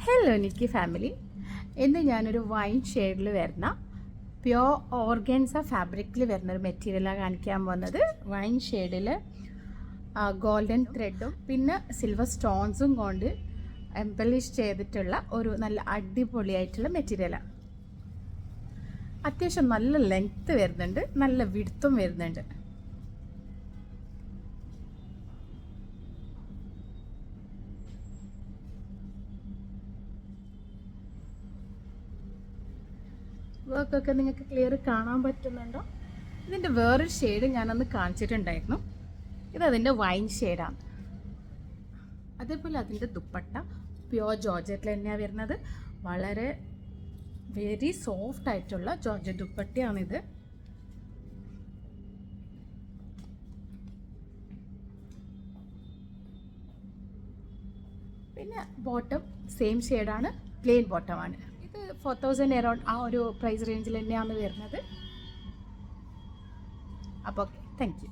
Hello Nikki family. ഇന്ന് ഞാനൊരു wine ഷെയ്ഡിൽ വരുന്ന പ്യോർ ഓർഗൻസ ഫാബ്രിക്കിൽ വരുന്ന ഒരു മെറ്റീരിയലാണ് കാണിക്കാൻ പോകുന്നത്. വൈൻ ഷെയ്ഡിൽ ഗോൾഡൻ ത്രെഡും പിന്നെ സിൽവർ സ്റ്റോൺസും കൊണ്ട് എംബലിഷ് ചെയ്തിട്ടുള്ള ഒരു നല്ല അടിപൊളിയായിട്ടുള്ള മെറ്റീരിയലാണ്. അത്യാവശ്യം നല്ല ലെങ്ത്ത് വരുന്നുണ്ട്, നല്ല വിഡ്ത്തും വരുന്നുണ്ട്. വർക്കൊക്കെ നിങ്ങൾക്ക് ക്ലിയർ കാണാൻ പറ്റുന്നുണ്ടോ? ഇതിൻ്റെ വേറൊരു ഷെയ്ഡ് ഞാനന്ന് കാണിച്ചിട്ടുണ്ടായിരുന്നു. ഇതതിൻ്റെ വൈൻ ഷെയ്ഡാണ്. അതേപോലെ അതിൻ്റെ ദുപ്പട്ട പ്യോർ ജോർജറ്റിൽ തന്നെയാണ് വരുന്നത്. വളരെ വെരി സോഫ്റ്റ് ആയിട്ടുള്ള ജോർജറ്റ് ദുപ്പട്ടയാണിത്. പിന്നെ ബോട്ടം സെയിം ഷെയ്ഡാണ്, പ്ലെയിൻ ബോട്ടമാണ്. ഇത് 4000 അറൗണ്ട് ആ ഒരു പ്രൈസ് റേഞ്ചിൽ തന്നെയാണ് വരുന്നത്. അപ്പോൾ ഓക്കെ, താങ്ക് യു.